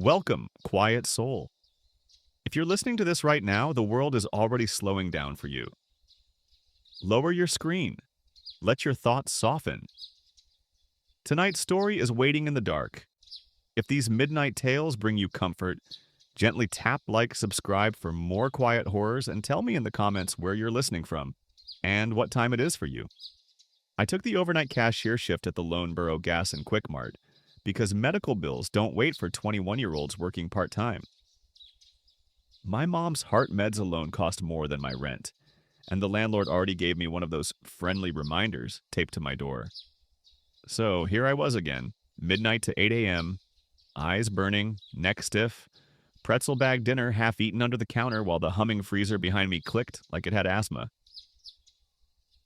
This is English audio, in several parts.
Welcome, quiet soul. If you're listening to this right now, the world is already slowing down for you. Lower your screen. Let your thoughts soften. Tonight's story is Waiting in the Dark. If these midnight tales bring you comfort, gently tap like, subscribe for more quiet horrors, and tell me in the comments where you're listening from and what time it is for you. I took the overnight cashier shift at the Lone Borough Gas and Quick Mart because medical bills don't wait for 21-year-olds working part-time. My mom's heart meds alone cost more than my rent, and the landlord already gave me one of those friendly reminders taped to my door. So here I was again, midnight to 8 a.m., eyes burning, neck stiff, pretzel bag dinner half eaten under the counter while the humming freezer behind me clicked like it had asthma.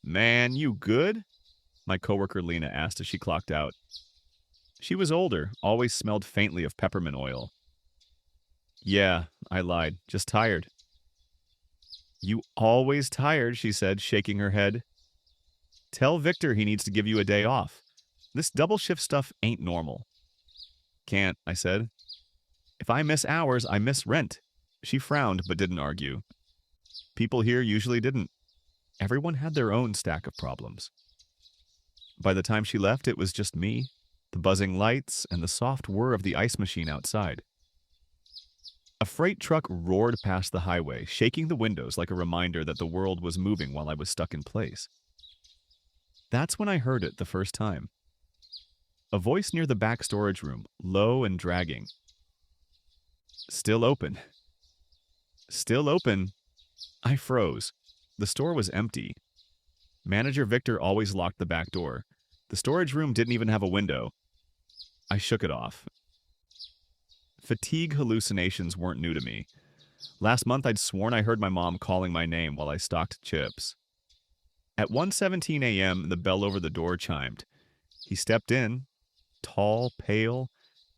"Man, you good?" my coworker Lena asked as she clocked out. She was older, always smelled faintly of peppermint oil. "Yeah," I lied, "just tired." "You always tired," she said, shaking her head. "Tell Victor he needs to give you a day off. This double shift stuff ain't normal." "Can't," I said. "If I miss hours, I miss rent." She frowned but didn't argue. People here usually didn't. Everyone had their own stack of problems. By the time she left, it was just me, the buzzing lights, and the soft whir of the ice machine outside. A freight truck roared past the highway, shaking the windows like a reminder that the world was moving while I was stuck in place. That's when I heard it the first time. A voice near the back storage room, low and dragging. "Still open." "Still open." I froze. The store was empty. Manager Victor always locked the back door. The storage room didn't even have a window. I shook it off. Fatigue hallucinations weren't new to me. Last month I'd sworn I heard my mom calling my name while I stocked chips. At 1:17 a.m., the bell over the door chimed. He stepped in, tall, pale,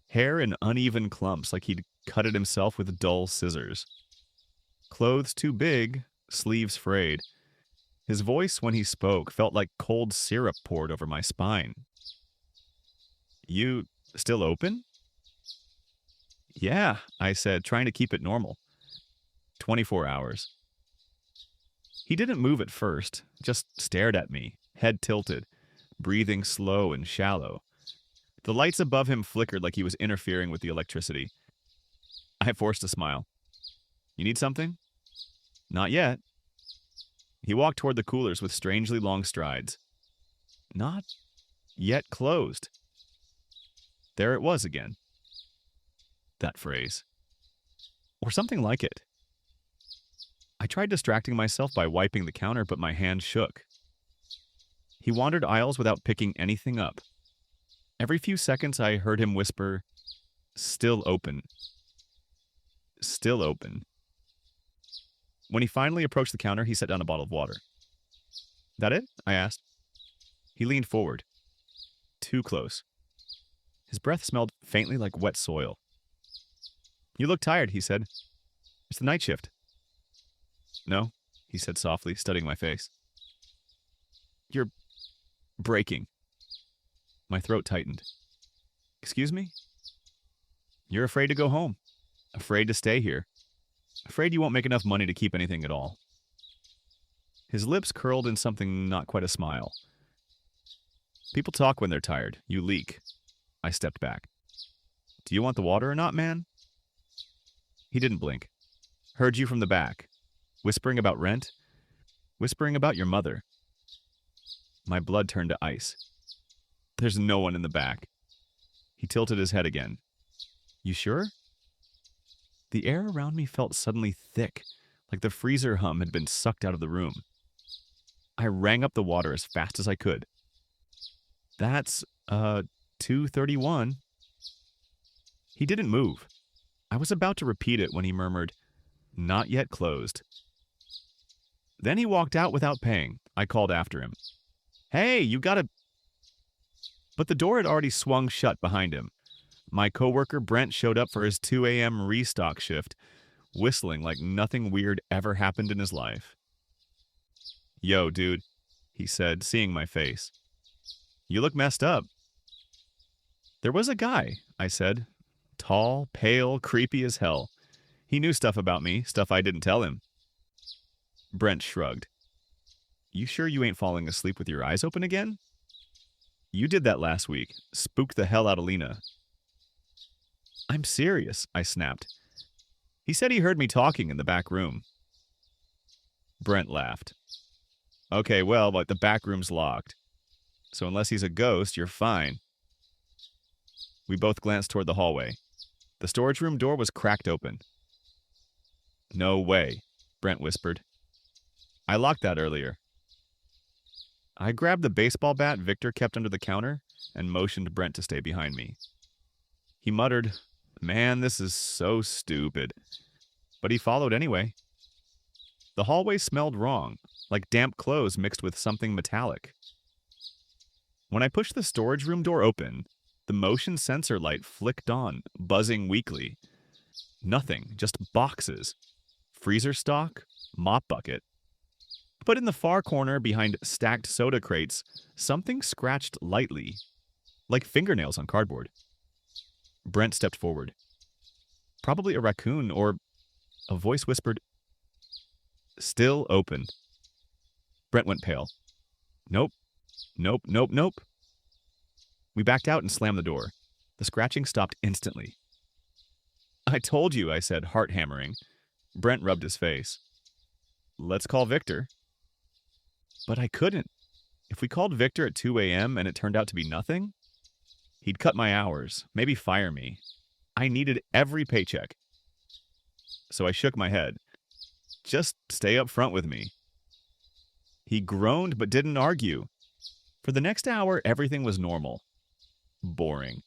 hair in uneven clumps like he'd cut it himself with dull scissors. Clothes too big, sleeves frayed. His voice, when he spoke, felt like cold syrup poured over my spine. "You still open?" "Yeah," I said, trying to keep it normal. 24 hours. He didn't move at first, just stared at me, head tilted, breathing slow and shallow. The lights above him flickered like he was interfering with the electricity. I forced a smile. "You need something?" "Not yet." He walked toward the coolers with strangely long strides. "Not yet closed." There it was again. That phrase. Or something like it. I tried distracting myself by wiping the counter, but my hand shook. He wandered aisles without picking anything up. Every few seconds I heard him whisper, "Still open. Still open." When he finally approached the counter, he set down a bottle of water. "That it?" I asked. He leaned forward. Too close. His breath smelled faintly like wet soil. "You look tired," he said. "It's the night shift." "No," he said softly, studying my face. "You're breaking." My throat tightened. "Excuse me?" "You're afraid to go home. Afraid to stay here. Afraid you won't make enough money to keep anything at all." His lips curled in something not quite a smile. "People talk when they're tired. You leak." I stepped back. "Do you want the water or not, man?" He didn't blink. "Heard you from the back. Whispering about rent? Whispering about your mother." My blood turned to ice. "There's no one in the back." He tilted his head again. "You sure?" The air around me felt suddenly thick, like the freezer hum had been sucked out of the room. I rang up the water as fast as I could. "That's, 231. He didn't move. I was about to repeat it when he murmured, "Not yet closed." Then he walked out without paying. I called after him. "Hey, you gotta..." But the door had already swung shut behind him. My coworker Brent showed up for his 2 a.m. restock shift, whistling like nothing weird ever happened in his life. "Yo, dude," he said, seeing my face. "You look messed up." "There was a guy," I said. Tall, pale, creepy as hell. He knew stuff about me, stuff I didn't tell him. Brent shrugged. You sure you ain't falling asleep with your eyes open again? You did that last week. Spooked the hell out of Lena. I'm serious, I snapped. He said he heard me talking in the back room. Brent laughed. Okay, well, but the back room's locked. So unless he's a ghost, you're fine. We both glanced toward the hallway. The storage room door was cracked open. No way, Brent whispered. I locked that earlier. I grabbed the baseball bat Victor kept under the counter and motioned Brent to stay behind me. He muttered, Man, this is so stupid. But he followed anyway. The hallway smelled wrong, like damp clothes mixed with something metallic. When I pushed the storage room door open, the motion sensor light flicked on, buzzing weakly. Nothing, just boxes. Freezer stock, mop bucket. But in the far corner behind stacked soda crates, something scratched lightly, like fingernails on cardboard. Brent stepped forward. Probably a raccoon, or a voice whispered, Still open. Brent went pale. Nope. We backed out and slammed the door. The scratching stopped instantly. I told you, I said, heart hammering. Brent rubbed his face. Let's call Victor. But I couldn't. If we called Victor at 2 a.m. and it turned out to be nothing, he'd cut my hours, maybe fire me. I needed every paycheck. So I shook my head. Just stay up front with me. He groaned but didn't argue. For the next hour, everything was normal. Boring.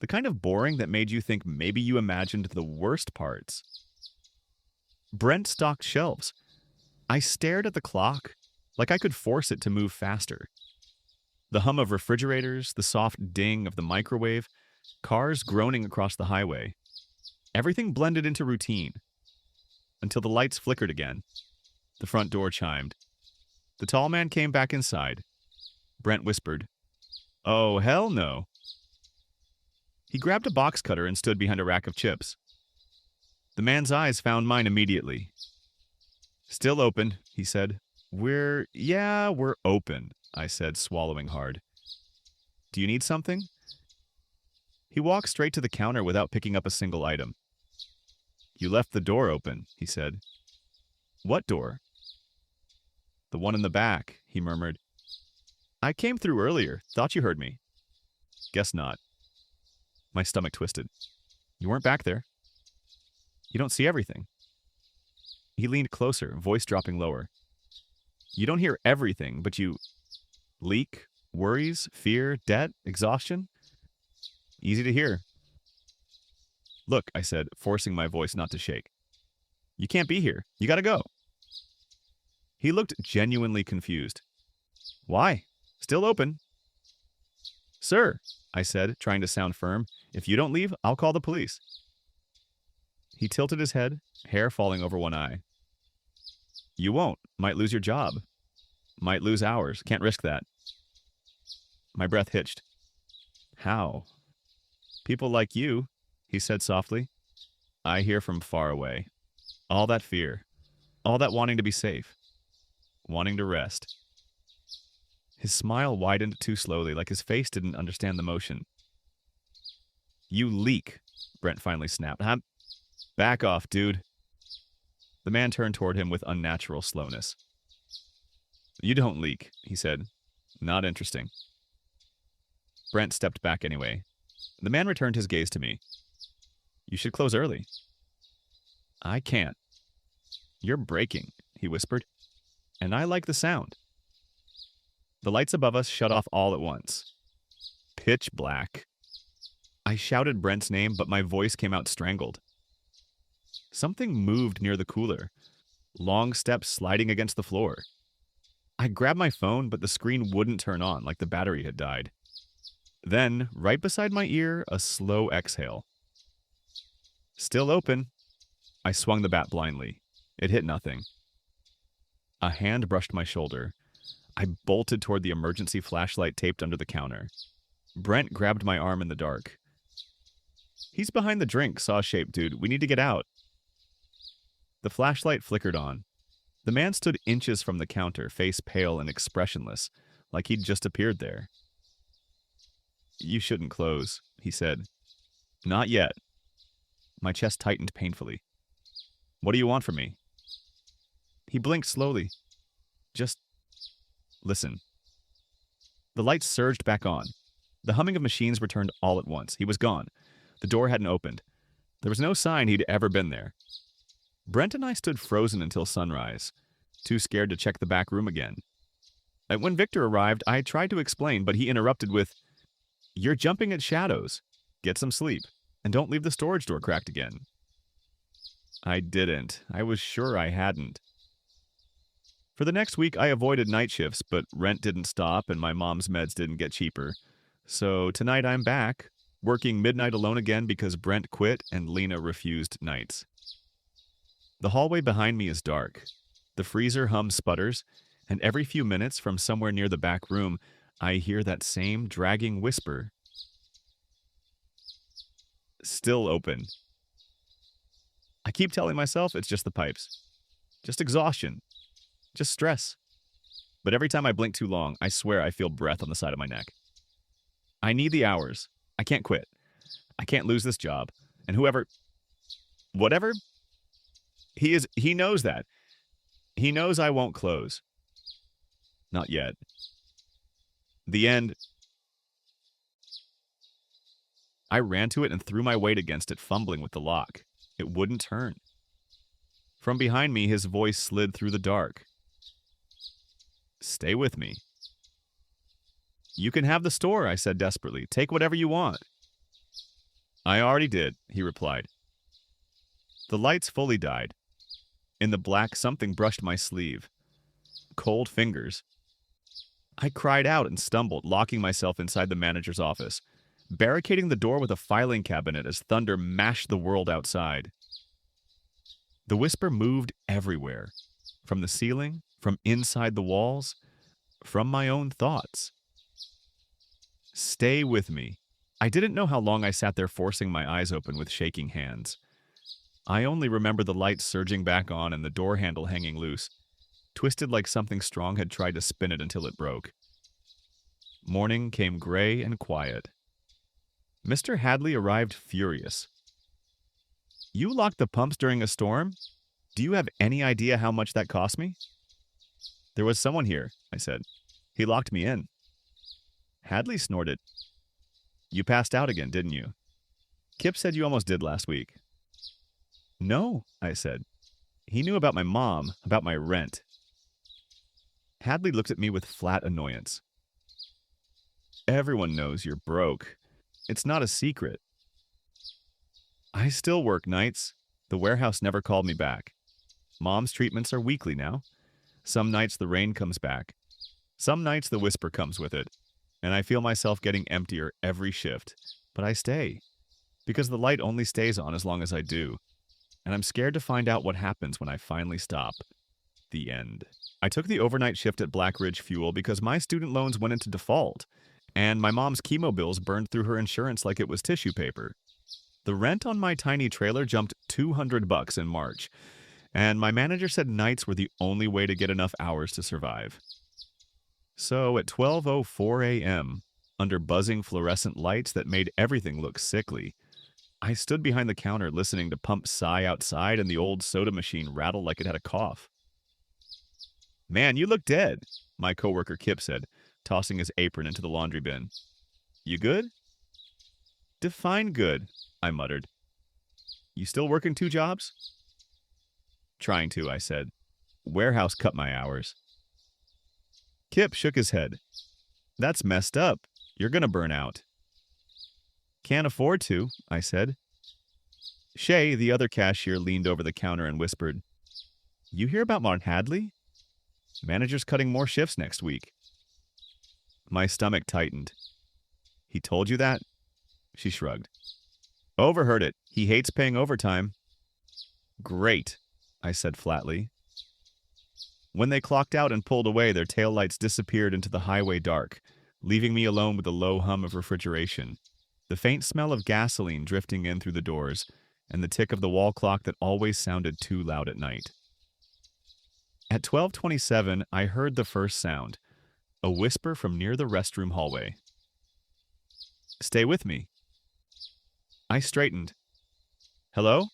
The kind of boring that made you think maybe you imagined the worst parts. Brent stocked shelves. I stared at the clock like I could force it to move faster. The hum of refrigerators, the soft ding of the microwave, cars groaning across the highway. Everything blended into routine. Until the lights flickered again. The front door chimed. The tall man came back inside. Brent whispered, Oh, hell no. He grabbed a box cutter and stood behind a rack of chips. The man's eyes found mine immediately. Still open, he said. We're open, I said, swallowing hard. Do you need something? He walked straight to the counter without picking up a single item. You left the door open, he said. What door? The one in the back, he murmured. I came through earlier. Thought you heard me. Guess not. My stomach twisted. You weren't back there. You don't see everything. He leaned closer, voice dropping lower. You don't hear everything, but you... Leak? Worries? Fear? Debt? Exhaustion? Easy to hear. Look, I said, forcing my voice not to shake. You can't be here. You gotta go. He looked genuinely confused. Why? Still open. Sir, I said, trying to sound firm, if you don't leave, I'll call the police. He tilted his head, hair falling over one eye. You won't. Might lose your job. Might lose hours. Can't risk that. My breath hitched. How? People like you, he said softly. I hear from far away. All that fear. All that wanting to be safe. Wanting to rest. His smile widened too slowly, like his face didn't understand the motion. You leak, Brent finally snapped. Back off, dude. The man turned toward him with unnatural slowness. You don't leak, he said. Not interesting. Brent stepped back anyway. The man returned his gaze to me. You should close early. I can't. You're breaking, he whispered. And I like the sound. The lights above us shut off all at once. Pitch black. I shouted Brent's name, but my voice came out strangled. Something moved near the cooler. Long steps sliding against the floor. I grabbed my phone, but the screen wouldn't turn on, like the battery had died. Then, right beside my ear, a slow exhale. Still open. I swung the bat blindly. It hit nothing. A hand brushed my shoulder. I bolted toward the emergency flashlight taped under the counter. Brent grabbed my arm in the dark. He's behind the drink, saw-shaped dude. We need to get out. The flashlight flickered on. The man stood inches from the counter, face pale and expressionless, like he'd just appeared there. You shouldn't close, he said. Not yet. My chest tightened painfully. What do you want from me? He blinked slowly. Just listen. The lights surged back on. The humming of machines returned all at once. He was gone. The door hadn't opened. There was no sign he'd ever been there. Brent and I stood frozen until sunrise, too scared to check the back room again. And when Victor arrived, I tried to explain, but he interrupted with, "You're jumping at shadows. Get some sleep, and don't leave the storage door cracked again." I didn't. I was sure I hadn't. For the next week, I avoided night shifts, but rent didn't stop and my mom's meds didn't get cheaper. So tonight I'm back, working midnight alone again because Brent quit and Lena refused nights. The hallway behind me is dark. The freezer hum sputters, and every few minutes from somewhere near the back room, I hear that same dragging whisper. Still open. I keep telling myself it's just the pipes. Just exhaustion. Just stress. But every time I blink too long, I swear I feel breath on the side of my neck. I need the hours. I can't quit. I can't lose this job. And whatever, he knows that. He knows I won't close. Not yet. The end. I ran to it and threw my weight against it, fumbling with the lock. It wouldn't turn. From behind me, his voice slid through the dark. Stay with me. You can have the store, I said desperately. Take whatever you want. I already did, he replied. The lights fully died. In the black, something brushed my sleeve. Cold fingers. I cried out and stumbled, locking myself inside the manager's office, barricading the door with a filing cabinet as thunder mashed the world outside. The whisper moved everywhere, from the ceiling, from inside the walls, from my own thoughts. Stay with me. I didn't know how long I sat there forcing my eyes open with shaking hands. I only remember the lights surging back on and the door handle hanging loose, twisted like something strong had tried to spin it until it broke. Morning came gray and quiet. Mr. Hadley arrived furious. You locked the pumps during a storm? Do you have any idea how much that cost me? There was someone here, I said. He locked me in. Hadley snorted. You passed out again, didn't you? Kip said you almost did last week. No, I said. He knew about my mom, about my rent. Hadley looked at me with flat annoyance. Everyone knows you're broke. It's not a secret. I still work nights. The warehouse never called me back. Mom's treatments are weekly now. Some nights the rain comes back. Some nights the whisper comes with it. And I feel myself getting emptier every shift. But I stay. Because the light only stays on as long as I do. And I'm scared to find out what happens when I finally stop. The end. I took the overnight shift at Black Ridge Fuel because my student loans went into default, and my mom's chemo bills burned through her insurance like it was tissue paper. The rent on my tiny trailer jumped $200 in March, and my manager said nights were the only way to get enough hours to survive. So at 12:04 a.m., under buzzing fluorescent lights that made everything look sickly, I stood behind the counter listening to pumps sigh outside and the old soda machine rattle like it had a cough. Man, you look dead, my coworker Kip said, tossing his apron into the laundry bin. You good? Define good, I muttered. You still working 2 jobs? Trying to, I said. Warehouse cut my hours. Kip shook his head. That's messed up. You're gonna burn out. Can't afford to, I said. Shay, the other cashier, leaned over the counter and whispered, You hear about Martin Hadley? Manager's cutting more shifts next week. My stomach tightened. He told you that? She shrugged. Overheard it. He hates paying overtime. Great, I said flatly. When they clocked out and pulled away, their taillights disappeared into the highway dark, leaving me alone with the low hum of refrigeration. the faint smell of gasoline drifting in through the doors, and the tick of the wall clock that always sounded too loud at night. At 12:27, I heard the first sound, a whisper from near the restroom hallway. "Stay with me." I straightened. "Hello?"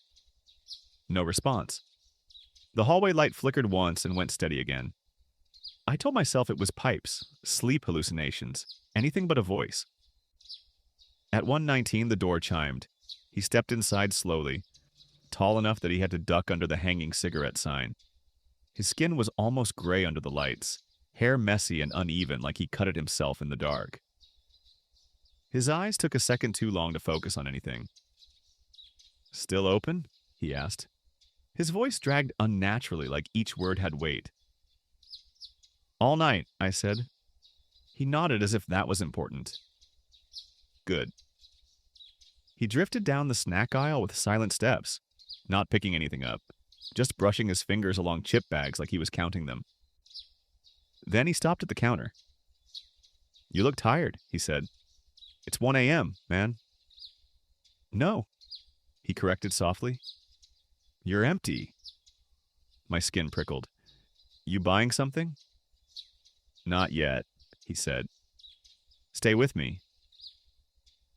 No response. The hallway light flickered once and went steady again. I told myself it was pipes, sleep hallucinations, anything but a voice. At 1:19, the door chimed. He stepped inside slowly, tall enough that he had to duck under the hanging cigarette sign. His skin was almost gray under the lights, hair messy and uneven like he cut it himself in the dark. His eyes took a second too long to focus on anything. "Still open?" he asked. His voice dragged unnaturally like each word had weight. "All night," I said. He nodded as if that was important. "Good." He drifted down the snack aisle with silent steps, not picking anything up, just brushing his fingers along chip bags like he was counting them. Then he stopped at the counter. "You look tired," he said. "It's 1 a.m., man." "No," he corrected softly. "You're empty." My skin prickled. "You buying something?" "Not yet," he said. "Stay with me."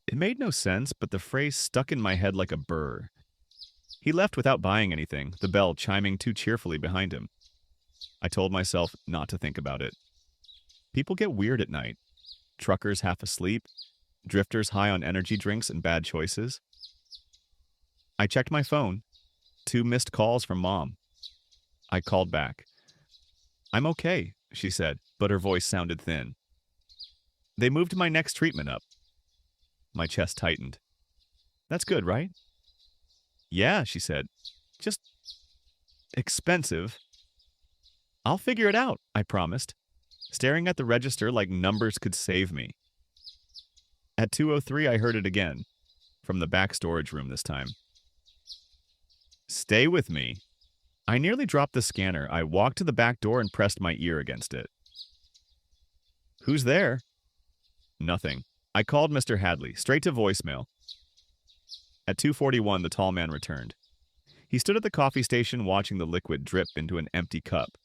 It made no sense, but the phrase stuck in my head like a burr. He left without buying anything, the bell chiming too cheerfully behind him. I told myself not to think about it. People get weird at night. Truckers half asleep, drifters high on energy drinks and bad choices. I checked my phone. 2 missed calls from Mom. I called back. "I'm okay," she said, but her voice sounded thin. "They moved my next treatment up." My chest tightened. "That's good, right?" "Yeah," she said. "Just expensive." "I'll figure it out," I promised, staring at the register like numbers could save me. At 2:03, I heard it again, from the back storage room this time. "Stay with me." I nearly dropped the scanner. I walked to the back door and pressed my ear against it. "Who's there?" Nothing. I called Mr. Hadley, straight to voicemail. At 2:41, the tall man returned. He stood at the coffee station watching the liquid drip into an empty cup.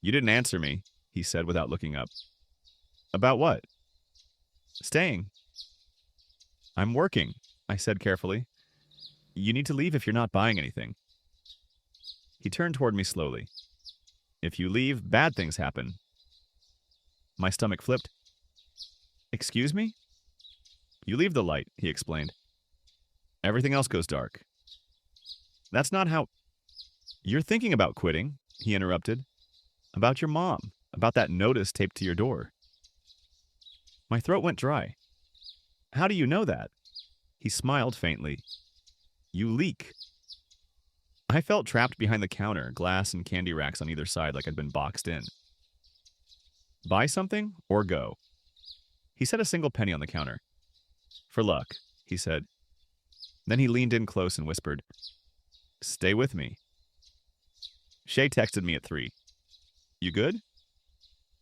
"You didn't answer me," he said without looking up. "About what?" "Staying." "I'm working," I said carefully. "You need to leave if you're not buying anything." He turned toward me slowly. "If you leave, bad things happen." My stomach flipped. "Excuse me?" "You leave the light," he explained. "Everything else goes dark." "That's not how—" "You're thinking about quitting," he interrupted. "About your mom, about that notice taped to your door." My throat went dry. "How do you know that?" He smiled faintly. "You leak." I felt trapped behind the counter, glass and candy racks on either side like I'd been boxed in. "Buy something or go." He set a single penny on the counter. "For luck," he said. Then he leaned in close and whispered, "Stay with me." Shay texted me at 3. "You good?"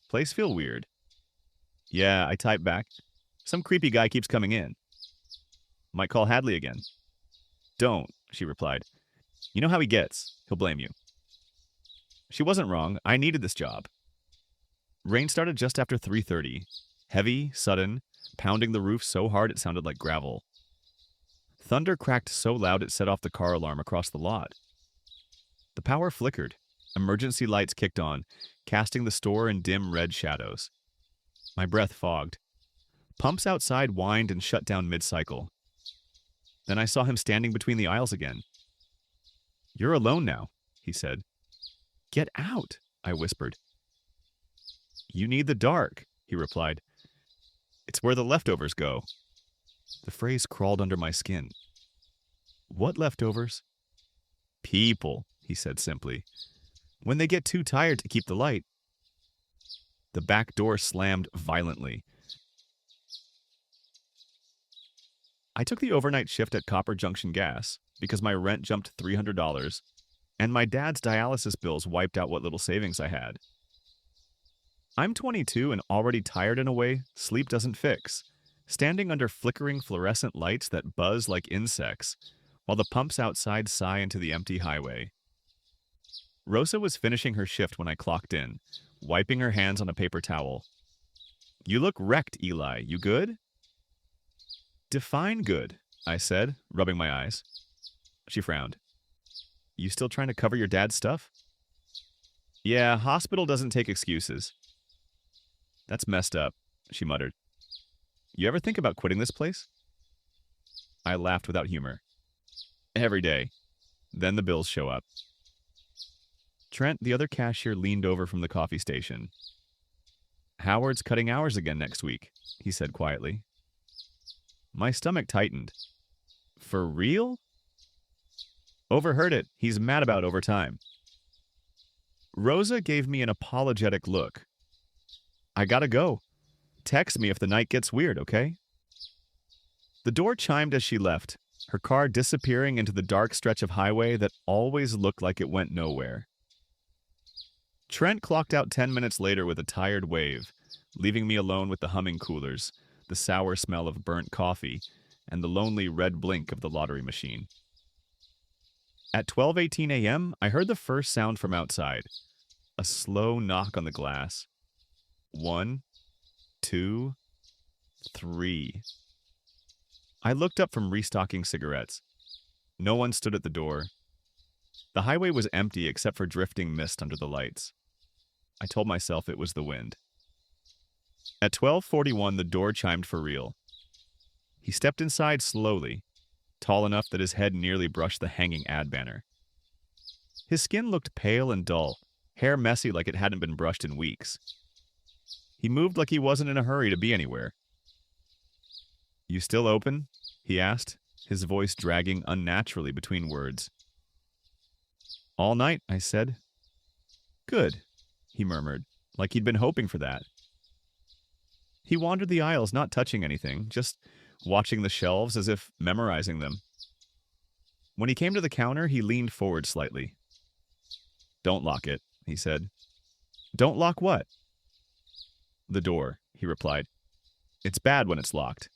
"Place feel weird." "Yeah," I typed back. "Some creepy guy keeps coming in." "Might call Hadley again." "Don't," she replied. "You know how he gets. He'll blame you." She wasn't wrong. I needed this job. Rain started just after 3:30. Heavy, sudden, pounding the roof so hard it sounded like gravel. Thunder cracked so loud it set off the car alarm across the lot. The power flickered. Emergency lights kicked on, casting the store in dim red shadows. My breath fogged. Pumps outside whined and shut down mid-cycle. Then I saw him standing between the aisles again. "You're alone now," he said. "Get out," I whispered. "You need the dark," he replied. "It's where the leftovers go." The phrase crawled under my skin. "What leftovers?" "People," he said simply. "When they get too tired to keep the light." The back door slammed violently. I took the overnight shift at Copper Junction Gas because my rent jumped $300, and my dad's dialysis bills wiped out what little savings I had. I'm 22 and already tired in a way sleep doesn't fix, standing under flickering fluorescent lights that buzz like insects, while the pumps outside sigh into the empty highway. Rosa was finishing her shift when I clocked in, wiping her hands on a paper towel. "You look wrecked, Eli. You good?" "Define good," I said, rubbing my eyes. She frowned. "You still trying to cover your dad's stuff?" "Yeah, hospital doesn't take excuses." "That's messed up," she muttered. "You ever think about quitting this place?" I laughed without humor. "Every day. Then the bills show up." Trent, the other cashier, leaned over from the coffee station. "Howard's cutting hours again next week," he said quietly. My stomach tightened. "For real?" "Overheard it. He's mad about overtime." Rosa gave me an apologetic look. "I gotta go. Text me if the night gets weird, okay?" The door chimed as she left, her car disappearing into the dark stretch of highway that always looked like it went nowhere. Trent clocked out 10 minutes later with a tired wave, leaving me alone with the humming coolers, the sour smell of burnt coffee, and the lonely red blink of the lottery machine. At 12:18 a.m., I heard the first sound from outside, a slow knock on the glass. 1, 2, 3. I looked up from restocking cigarettes. No one stood at the door. The highway was empty except for drifting mist under the lights. I told myself it was the wind. At 12:41, the door chimed for real. He stepped inside slowly, tall enough that his head nearly brushed the hanging ad banner. His skin looked pale and dull, hair messy like it hadn't been brushed in weeks. He moved like he wasn't in a hurry to be anywhere. "You still open?" he asked, his voice dragging unnaturally between words. "All night," I said. "Good," he murmured, like he'd been hoping for that. He wandered the aisles, not touching anything, just watching the shelves as if memorizing them. When he came to the counter, he leaned forward slightly. "Don't lock it," he said. "Don't lock what?" "The door," he replied. "It's bad when it's locked."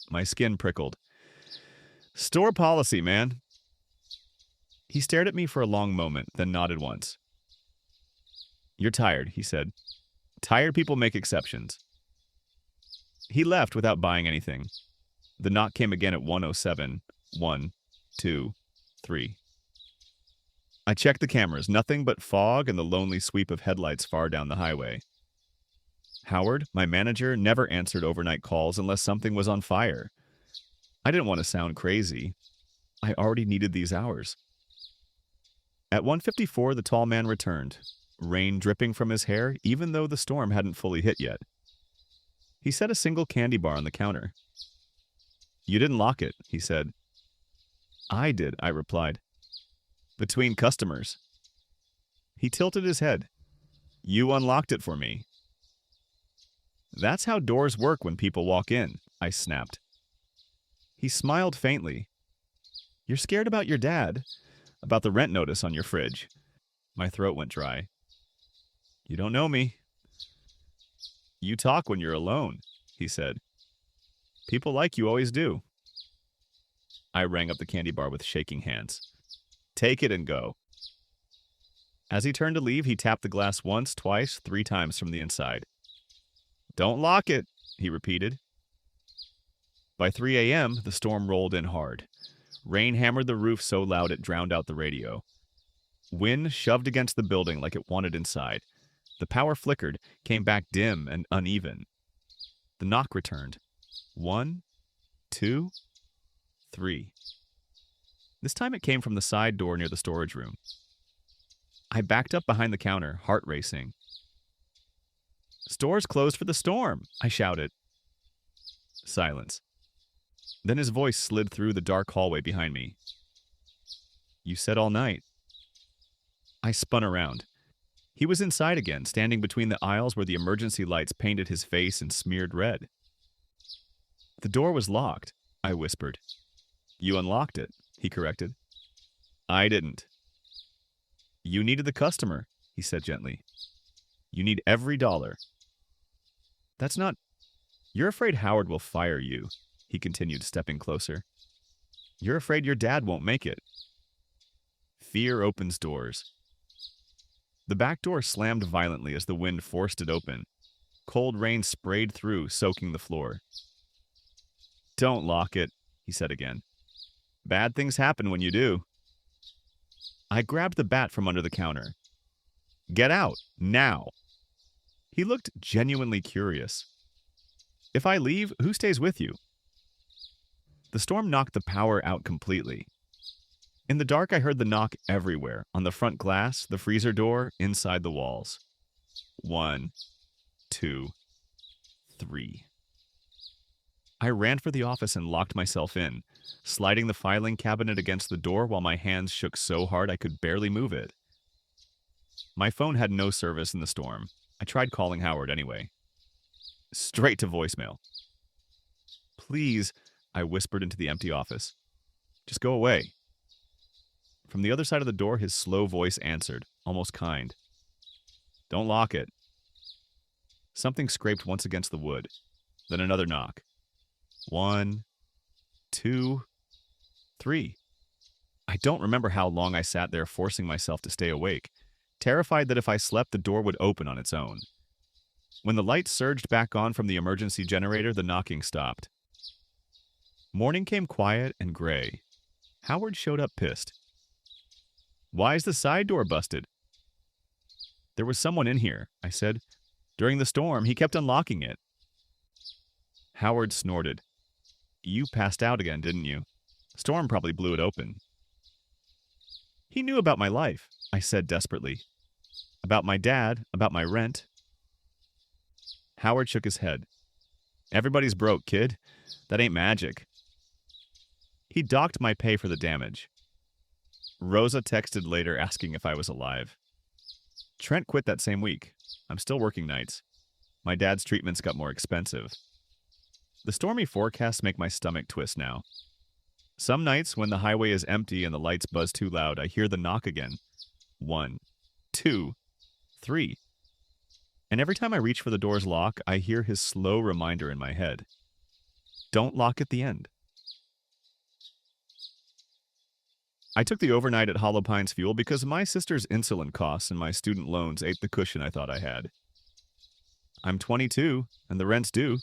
My skin prickled. "Store policy, man." He stared at me for a long moment, then nodded once. "You're tired," he said. "Tired people make exceptions." He left without buying anything. The knock came again at 1:07. 1, 2, 3. I checked the cameras, nothing but fog and the lonely sweep of headlights far down the highway. Howard, my manager, never answered overnight calls unless something was on fire. I didn't want to sound crazy. I already needed these hours. At 1:54, the tall man returned, rain dripping from his hair, even though the storm hadn't fully hit yet. He set a single candy bar on the counter. "You didn't lock it," he said. "I did," I replied. "Between customers." He tilted his head. "You unlocked it for me." "That's how doors work when people walk in," I snapped. He smiled faintly. "You're scared about your dad, about the rent notice on your fridge." My throat went dry. "You don't know me." "You talk when you're alone," he said. "People like you always do." I rang up the candy bar with shaking hands. "Take it and go." As he turned to leave, he tapped the glass once, twice, 3 times from the inside. "Don't lock it," he repeated. By 3 a.m., the storm rolled in hard. Rain hammered the roof so loud it drowned out the radio. Wind shoved against the building like it wanted inside. The power flickered, came back dim and uneven. The knock returned. 1, 2, 3. This time it came from the side door near the storage room. I backed up behind the counter, heart racing. "Store's closed for the storm," I shouted. Silence. Then his voice slid through the dark hallway behind me. "You said all night." I spun around. He was inside again, standing between the aisles where the emergency lights painted his face in smeared red. "The door was locked," I whispered. "You unlocked it," he corrected. "I didn't." "You needed the customer," he said gently. "You need every dollar." "That's not..." You're afraid Howard will fire you, he continued, stepping closer. You're afraid your dad won't make it. Fear opens doors. The back door slammed violently as the wind forced it open. Cold rain sprayed through, soaking the floor. Don't lock it, he said again. Bad things happen when you do. I grabbed the bat from under the counter. Get out, now. He looked genuinely curious. If I leave, who stays with you? The storm knocked the power out completely. In the dark, I heard the knock everywhere, on the front glass, the freezer door, inside the walls. 1, 2, 3. I ran for the office and locked myself in, sliding the filing cabinet against the door while my hands shook so hard I could barely move it. My phone had no service in the storm. I tried calling Howard anyway. Straight to voicemail. Please, I whispered into the empty office. Just go away. From the other side of the door, his slow voice answered, almost kind. Don't lock it. Something scraped once against the wood, then another knock. 1, 2, 3. I don't remember how long I sat there forcing myself to stay awake, terrified that if I slept, the door would open on its own. When the light surged back on from the emergency generator, the knocking stopped. Morning came quiet and gray. Howard showed up pissed. Why is the side door busted? There was someone in here, I said. During the storm, he kept unlocking it. Howard snorted. You passed out again, didn't you? Storm probably blew it open. He knew about my life, I said desperately. About my dad, about my rent. Howard shook his head. Everybody's broke, kid. That ain't magic. He docked my pay for the damage. Rosa texted later asking if I was alive. Trent quit that same week. I'm still working nights. My dad's treatments got more expensive. The stormy forecasts make my stomach twist now. Some nights, when the highway is empty and the lights buzz too loud, I hear the knock again. 1, 2, 3. And every time I reach for the door's lock, I hear his slow reminder in my head. Don't lock at the end. I took the overnight at Hollow Pines Fuel because my sister's insulin costs and my student loans ate the cushion I thought I had. I'm 22, and the rent's due.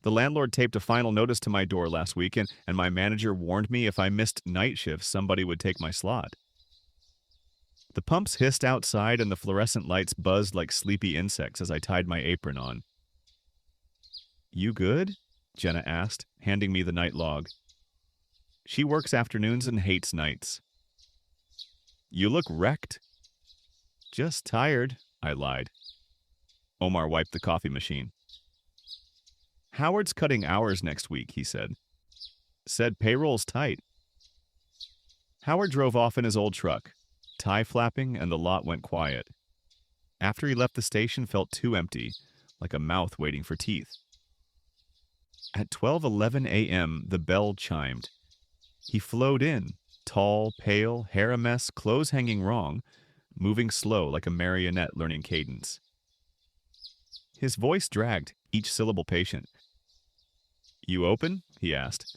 The landlord taped a final notice to my door last week, and my manager warned me if I missed night shifts, somebody would take my slot. The pumps hissed outside, and the fluorescent lights buzzed like sleepy insects as I tied my apron on. You good? Jenna asked, handing me the night log. She works afternoons and hates nights. You look wrecked. Just tired, I lied. Omar wiped the coffee machine. Howard's cutting hours next week, he said. Said payroll's tight. Howard drove off in his old truck, tie flapping, and the lot went quiet. After he left the station, felt too empty, like a mouth waiting for teeth. At 12:11 a.m., the bell chimed. He flowed in, tall, pale, hair a mess, clothes hanging wrong, moving slow like a marionette learning cadence. His voice dragged, each syllable patient. You open? He asked.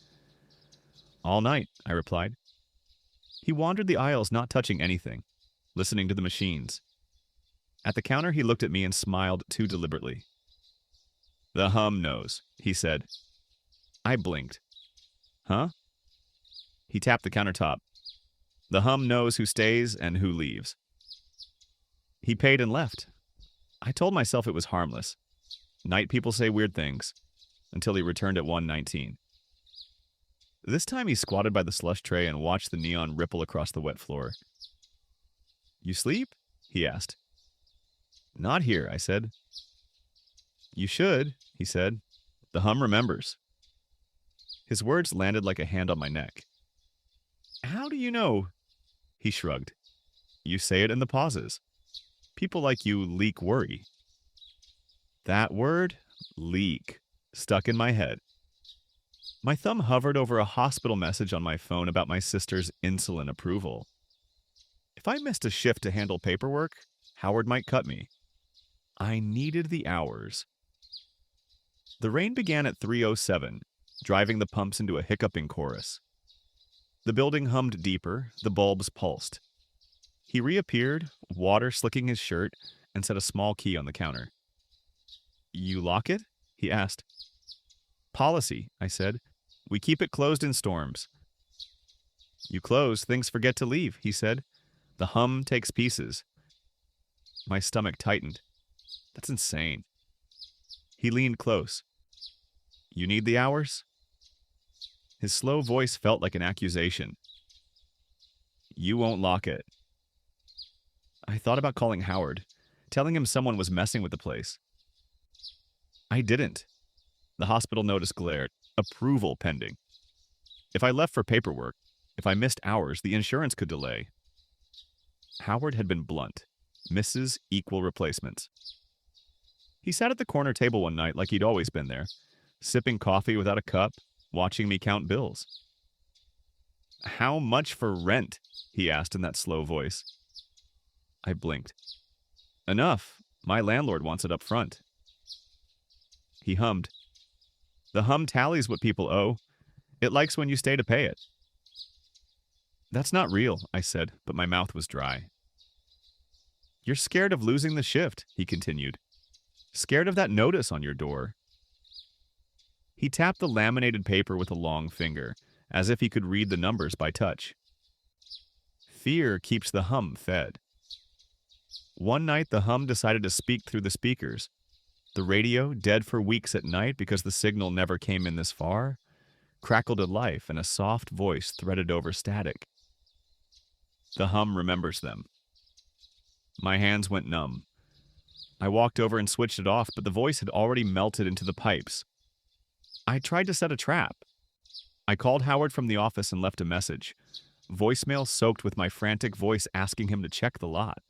All night, I replied. He wandered the aisles, not touching anything, listening to the machines. At the counter, he looked at me and smiled too deliberately. The hum knows, he said. I blinked. Huh? He tapped the countertop. The hum knows who stays and who leaves. He paid and left. I told myself it was harmless. Night people say weird things. Until he returned at 1:19. This time he squatted by the slush tray and watched the neon ripple across the wet floor. You sleep? He asked. Not here, I said. You should, he said. The hum remembers. His words landed like a hand on my neck. How do you know? He shrugged. You say it in the pauses. People like you leak worry. That word, leak, stuck in my head. My thumb hovered over a hospital message on my phone about my sister's insulin approval. If I missed a shift to handle paperwork, Howard might cut me. I needed the hours. The rain began at 3:07, driving the pumps into a hiccuping chorus. The building hummed deeper, the bulbs pulsed. He reappeared, water slicking his shirt, and set a small key on the counter. "You lock it?" he asked. "Policy," I said. "We keep it closed in storms." "You close, things forget to leave," he said. "The hum takes pieces." My stomach tightened. That's insane. He leaned close. "You need the hours?" His slow voice felt like an accusation. "You won't lock it." I thought about calling Howard, telling him someone was messing with the place. I didn't. The hospital notice glared. Approval pending. If I left for paperwork, if I missed hours, the insurance could delay. Howard had been blunt. Misses equal replacements. He sat at the corner table one night like he'd always been there, sipping coffee without a cup, watching me count bills. "How much for rent?" he asked in that slow voice. I blinked. "Enough. My landlord wants it up front." He hummed. "The hum tallies what people owe. It likes when you stay to pay it." "That's not real," I said, but my mouth was dry. "You're scared of losing the shift," he continued. "Scared of that notice on your door." He tapped the laminated paper with a long finger, as if he could read the numbers by touch. Fear keeps the hum fed. One night the hum decided to speak through the speakers. The radio, dead for weeks at night because the signal never came in this far, crackled to life and a soft voice threaded over static. The hum remembers them. My hands went numb. I walked over and switched it off, but the voice had already melted into the pipes. I tried to set a trap. I called Howard from the office and left a message. Voicemail soaked with my frantic voice asking him to check the lot.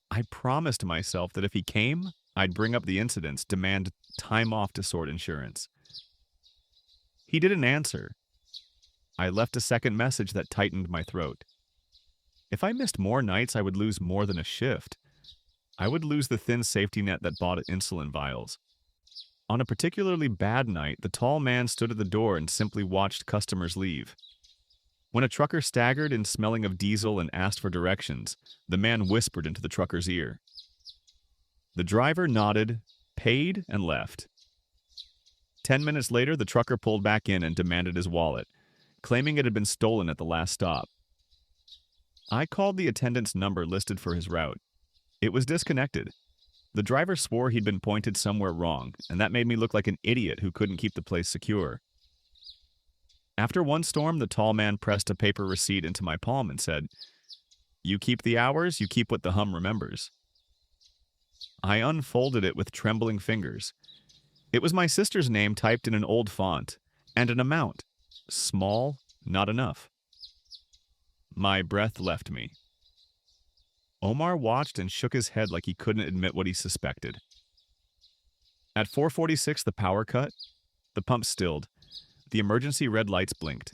I promised myself that if he came, I'd bring up the incidents, demand time off to sort insurance. He didn't answer. I left a second message that tightened my throat. If I missed more nights, I would lose more than a shift. I would lose the thin safety net that bought insulin vials. On a particularly bad night, the tall man stood at the door and simply watched customers leave. When a trucker staggered in smelling of diesel and asked for directions, the man whispered into the trucker's ear. The driver nodded, paid, and left. 10 minutes later, the trucker pulled back in and demanded his wallet, claiming it had been stolen at the last stop. I called the attendant's number listed for his route. It was disconnected. The driver swore he'd been pointed somewhere wrong, and that made me look like an idiot who couldn't keep the place secure. After one storm, the tall man pressed a paper receipt into my palm and said, "You keep the hours, you keep what the hum remembers." I unfolded it with trembling fingers. It was my sister's name typed in an old font, and an amount. Small, not enough. My breath left me. Omar watched and shook his head like he couldn't admit what he suspected. At 4:46, the power cut. The pump stilled. The emergency red lights blinked.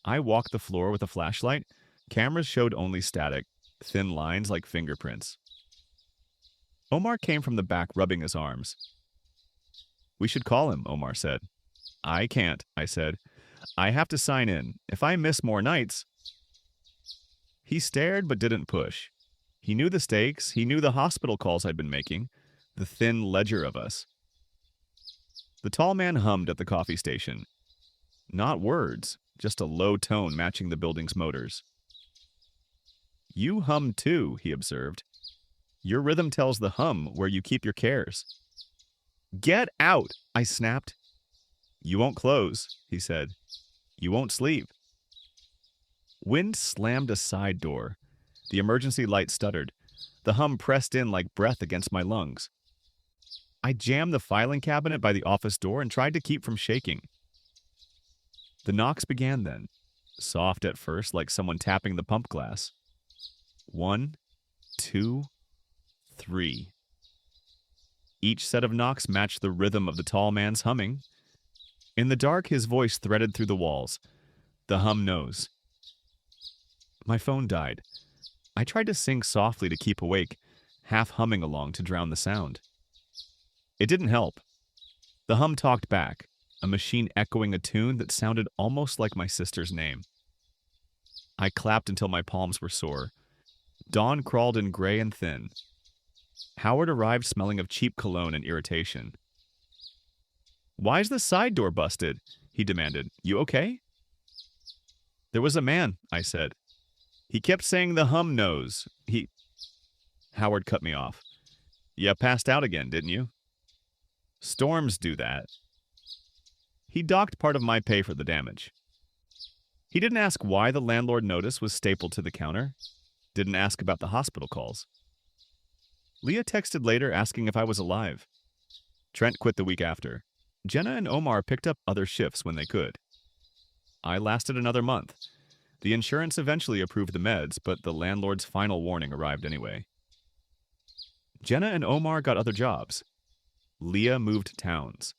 I walked the floor with a flashlight. Cameras showed only static, thin lines like fingerprints. Omar came from the back, rubbing his arms. "We should call him," Omar said. "I can't," I said. "I have to sign in. If I miss more nights..." He stared but didn't push. He knew the stakes. He knew the hospital calls I'd been making. The thin ledger of us. The tall man hummed at the coffee station. Not words, just a low tone matching the building's motors. "You hum too," he observed. "Your rhythm tells the hum where you keep your cares." "Get out!" I snapped. "You won't close," he said. "You won't sleep." Wind slammed a side door. The emergency light stuttered. The hum pressed in like breath against my lungs. I jammed the filing cabinet by the office door and tried to keep from shaking. The knocks began then, soft at first like someone tapping the pump glass. 1, 2, 3. Each set of knocks matched the rhythm of the tall man's humming. In the dark, his voice threaded through the walls. The hum knows. My phone died. I tried to sing softly to keep awake, half humming along to drown the sound. It didn't help. The hum talked back, a machine echoing a tune that sounded almost like my sister's name. I clapped until my palms were sore. Dawn crawled in gray and thin. Howard arrived smelling of cheap cologne and irritation. "Why's the side door busted?" he demanded. "You okay?" "There was a man," I said. "He kept saying the hum knows. Howard cut me off. "You passed out again, didn't you?" "Storms do that." He docked part of my pay for the damage. He didn't ask why the landlord notice was stapled to the counter. Didn't ask about the hospital calls. Leah texted later asking if I was alive. Trent quit the week after. Jenna and Omar picked up other shifts when they could. I lasted another month. The insurance eventually approved the meds, but the landlord's final warning arrived anyway. Jenna and Omar got other jobs. Leah moved towns.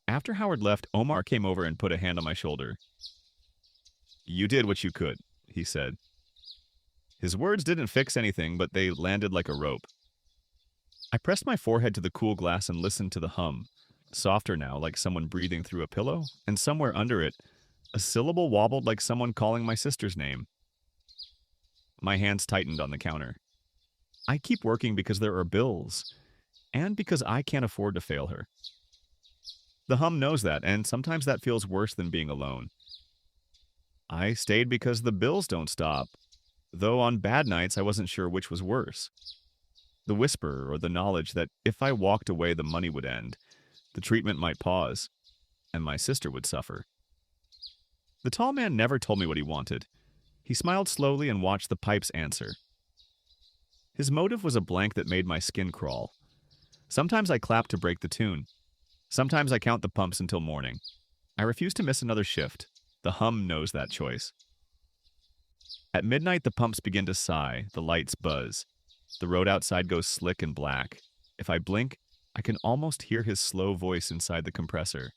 After Howard left, Omar came over and put a hand on my shoulder. "You did what you could," he said. His words didn't fix anything, but they landed like a rope. I pressed my forehead to the cool glass and listened to the hum, softer now, like someone breathing through a pillow, and somewhere under it, a syllable wobbled like someone calling my sister's name. My hands tightened on the counter. I keep working because there are bills, and because I can't afford to fail her. The hum knows that, and sometimes that feels worse than being alone. I stayed because the bills don't stop, though on bad nights I wasn't sure which was worse. The whisper or the knowledge that if I walked away the money would end, the treatment might pause, and my sister would suffer. The tall man never told me what he wanted. He smiled slowly and watched the pipes answer. His motive was a blank that made my skin crawl. Sometimes I clap to break the tune. Sometimes I count the pumps until morning. I refuse to miss another shift. The hum knows that choice. At midnight, the pumps begin to sigh, the lights buzz. The road outside goes slick and black. If I blink, I can almost hear his slow voice inside the compressor.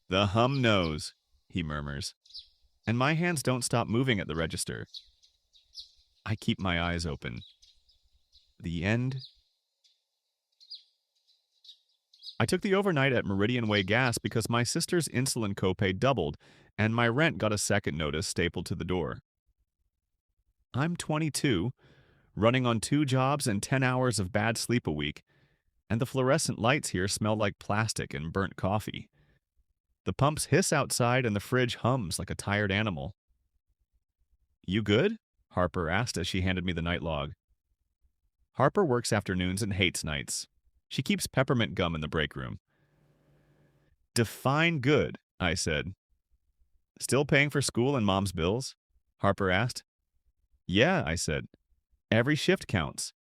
"The hum knows," he murmurs, and my hands don't stop moving at the register. I keep my eyes open. The end. I took the overnight at Meridian Way Gas because my sister's insulin copay doubled, and my rent got a second notice stapled to the door. I'm 22, running on 2 jobs and 10 hours of bad sleep a week, and the fluorescent lights here smell like plastic and burnt coffee. The pumps hiss outside and the fridge hums like a tired animal. "You good?" Harper asked as she handed me the night log. Harper works afternoons and hates nights. She keeps peppermint gum in the break room. "Define good," I said. "Still paying for school and mom's bills?" Harper asked. "Yeah," I said. "Every shift counts."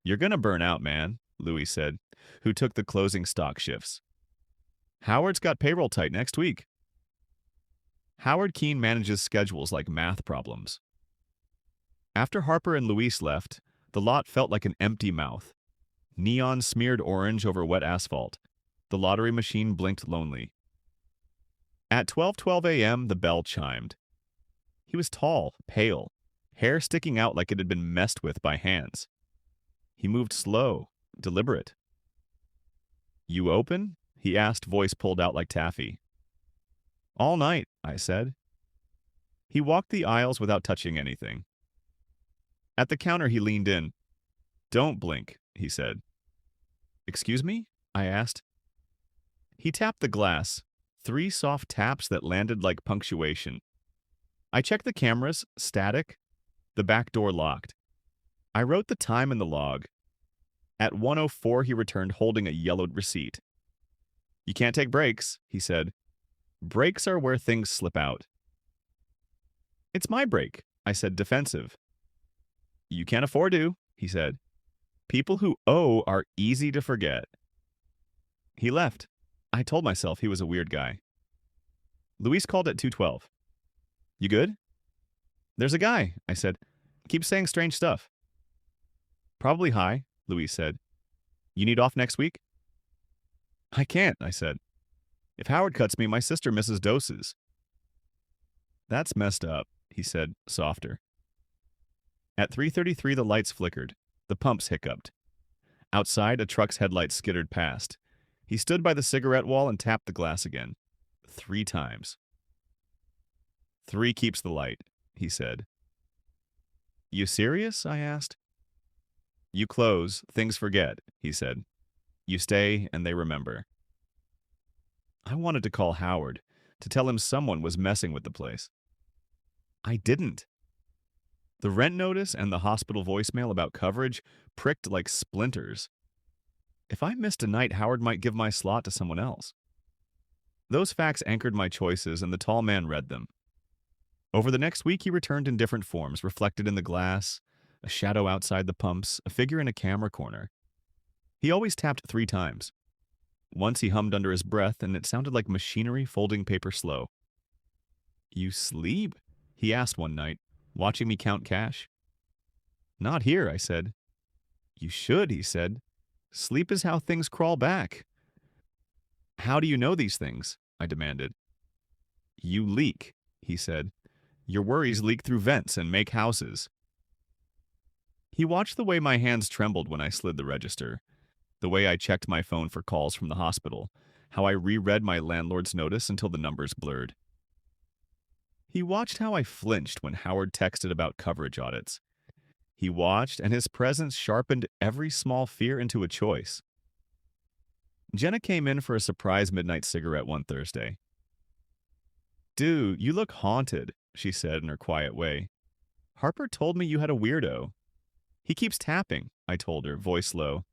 "You're gonna burn out, man," Louis said, who took the closing stock shifts. "Howard's got payroll tight next week." Howard Keene manages schedules like math problems. After Harper and Luis left, the lot felt like an empty mouth. Neon smeared orange over wet asphalt. The lottery machine blinked lonely. At 12:12 a.m., the bell chimed. He was tall, pale, hair sticking out like it had been messed with by hands. He moved slow, deliberate. "You open?" he asked, voice pulled out like taffy. "All night," I said. He walked the aisles without touching anything. At the counter, he leaned in. "Don't blink," he said. "Excuse me?" I asked. He tapped the glass, 3 soft taps that landed like punctuation. I checked the cameras, static, the back door locked. I wrote the time in the log. At 1:04, he returned holding a yellowed receipt. "You can't take breaks," he said. "Breaks are where things slip out." "It's my break," I said, defensive. "You can't afford to," he said. "People who owe are easy to forget." He left. I told myself he was a weird guy. Luis called at 2:12. "You good?" "There's a guy," I said. "Keeps saying strange stuff." "Probably high," Luis said. "You need off next week?" "I can't," I said. "If Howard cuts me, my sister misses doses." "That's messed up," he said, softer. At 3:33, the lights flickered. The pumps hiccuped. Outside, a truck's headlights skittered past. He stood by the cigarette wall and tapped the glass again. 3 times. 3 keeps the light, he said. You serious? I asked. You close, things forget, he said. You stay, and they remember. I wanted to call Howard, to tell him someone was messing with the place. I didn't. The rent notice and the hospital voicemail about coverage pricked like splinters. If I missed a night, Howard might give my slot to someone else. Those facts anchored my choices, and the tall man read them. Over the next week, he returned in different forms, reflected in the glass, a shadow outside the pumps, a figure in a camera corner. He always tapped 3 times. Once he hummed under his breath, and it sounded like machinery folding paper slow. You sleep? He asked one night, watching me count cash. Not here, I said. You should, he said. Sleep is how things crawl back. How do you know these things? I demanded. You leak, he said. Your worries leak through vents and make houses. He watched the way my hands trembled when I slid the register, the way I checked my phone for calls from the hospital, how I reread my landlord's notice until the numbers blurred. He watched how I flinched when Howard texted about coverage audits. He watched, and his presence sharpened every small fear into a choice. Jenna came in for a surprise midnight cigarette one Thursday. Dude, you look haunted, she said in her quiet way. Harper told me you had a weirdo. He keeps tapping, I told her, voice low.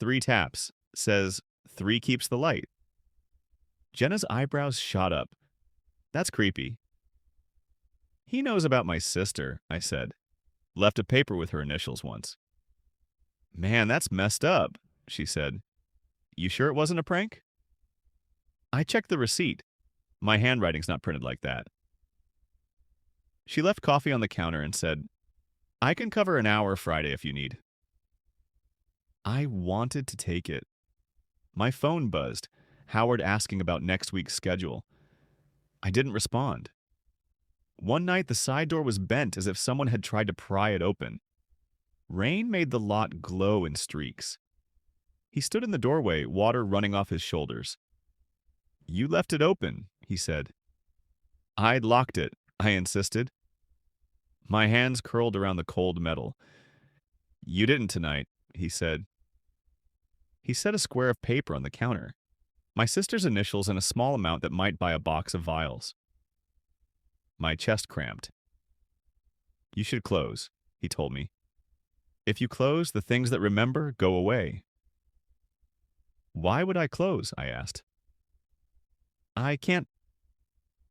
3 taps. Says 3 keeps the light. Jenna's eyebrows shot up. That's creepy. He knows about my sister, I said. Left a paper with her initials once. Man, that's messed up, she said. You sure it wasn't a prank? I checked the receipt. My handwriting's not printed like that. She left coffee on the counter and said, I can cover an hour Friday if you need. I wanted to take it. My phone buzzed, Howard asking about next week's schedule. I didn't respond. One night, the side door was bent as if someone had tried to pry it open. Rain made the lot glow in streaks. He stood in the doorway, water running off his shoulders. You left it open, he said. I'd locked it, I insisted. My hands curled around the cold metal. You didn't tonight, he said. He set a square of paper on the counter. My sister's initials and a small amount that might buy a box of vials. My chest cramped. You should close, he told me. If you close, the things that remember go away. Why would I close? I asked. I can't.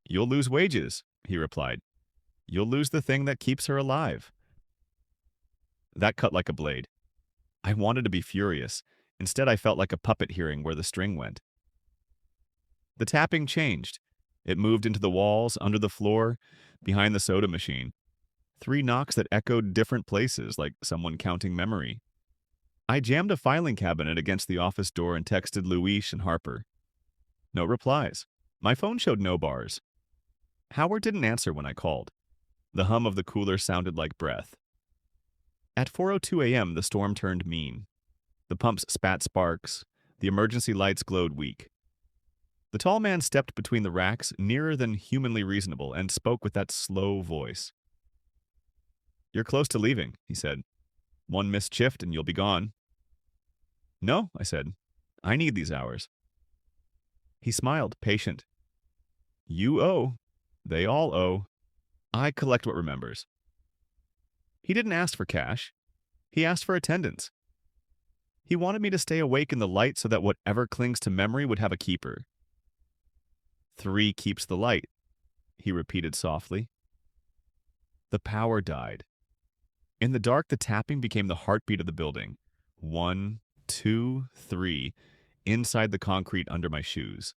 You'll lose wages, he replied. You'll lose the thing that keeps her alive. That cut like a blade. I wanted to be furious. Instead, I felt like a puppet hearing where the string went. The tapping changed. It moved into the walls, under the floor, behind the soda machine. 3 knocks that echoed different places, like someone counting memory. I jammed a filing cabinet against the office door and texted Luis and Harper. No replies. My phone showed no bars. Howard didn't answer when I called. The hum of the cooler sounded like breath. At 4:02 a.m., the storm turned mean. The pumps spat sparks. The emergency lights glowed weak. The tall man stepped between the racks, nearer than humanly reasonable, and spoke with that slow voice. You're close to leaving, he said. 1 missed shift and you'll be gone. No, I said. I need these hours. He smiled, patient. You owe. They all owe. I collect what remembers. He didn't ask for cash. He asked for attendance. He wanted me to stay awake in the light so that whatever clings to memory would have a keeper. 3 keeps the light, he repeated softly. The power died. In the dark, the tapping became the heartbeat of the building. 1, 2, 3, inside the concrete under my shoes.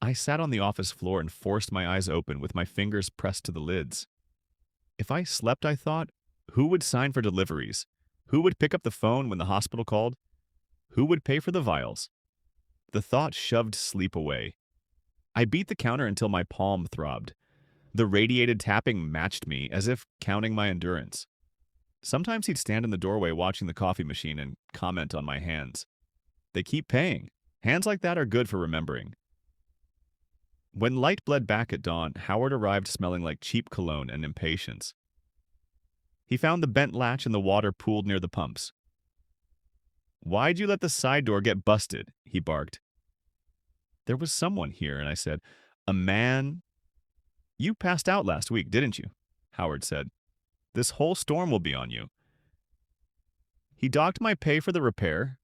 I sat on the office floor and forced my eyes open with my fingers pressed to the lids. If I slept, I thought, who would sign for deliveries? Who would pick up the phone when the hospital called? Who would pay for the vials? The thought shoved sleep away. I beat the counter until my palm throbbed. The radiated tapping matched me, as if counting my endurance. Sometimes he'd stand in the doorway watching the coffee machine and comment on my hands. They keep paying. Hands like that are good for remembering. When light bled back at dawn, Howard arrived smelling like cheap cologne and impatience. He found the bent latch in the water pooled near the pumps. "Why'd you let the side door get busted?" he barked. "There was someone here," and I said. "A man." "You passed out last week, didn't you?" Howard said. "This whole storm will be on you." He docked my pay for the repair,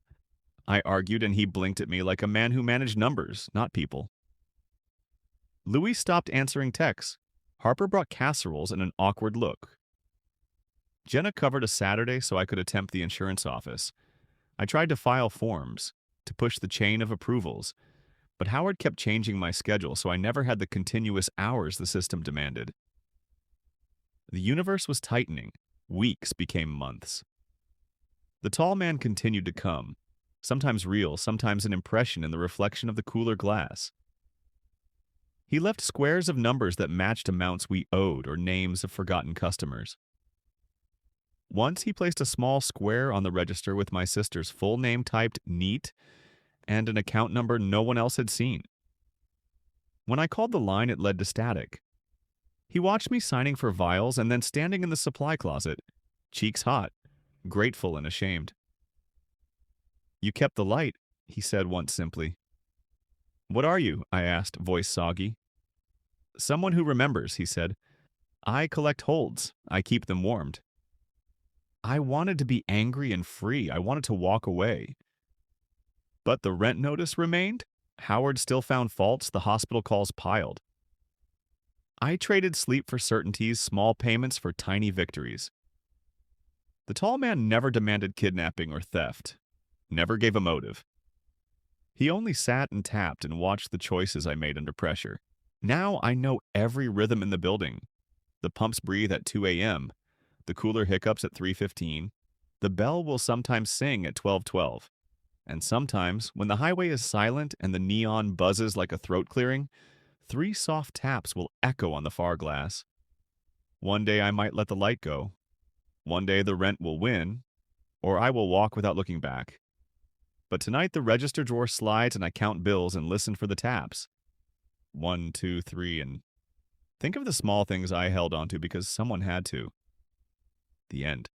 I argued, and he blinked at me like a man who managed numbers, not people. Louis stopped answering texts. Harper brought casseroles and an awkward look. Jenna covered a Saturday so I could attempt the insurance office. I tried to file forms, to push the chain of approvals, but Howard kept changing my schedule, so I never had the continuous hours the system demanded. The universe was tightening. Weeks became months. The tall man continued to come, sometimes real, sometimes an impression in the reflection of the cooler glass. He left squares of numbers that matched amounts we owed or names of forgotten customers. Once he placed a small square on the register with my sister's full name typed neat and an account number no one else had seen. When I called the line, it led to static. He watched me signing for vials and then standing in the supply closet, cheeks hot, grateful and ashamed. "You kept the light," he said once simply. "What are you?" I asked, voice soggy. "Someone who remembers," he said. "I collect holds. I keep them warmed." I wanted to be angry and free. I wanted to walk away. But the rent notice remained. Howard still found faults. The hospital calls piled. I traded sleep for certainties, small payments for tiny victories. The tall man never demanded kidnapping or theft, never gave a motive. He only sat and tapped and watched the choices I made under pressure. Now I know every rhythm in the building. The pumps breathe at 2 a.m., the cooler hiccups at 3:15. The bell will sometimes sing at 12:12. And sometimes, when the highway is silent and the neon buzzes like a throat clearing, 3 soft taps will echo on the far glass. One day I might let the light go. One day the rent will win, or I will walk without looking back. But tonight the register drawer slides and I count bills and listen for the taps. 1, 2, 3, and think of the small things I held onto because someone had to. The end.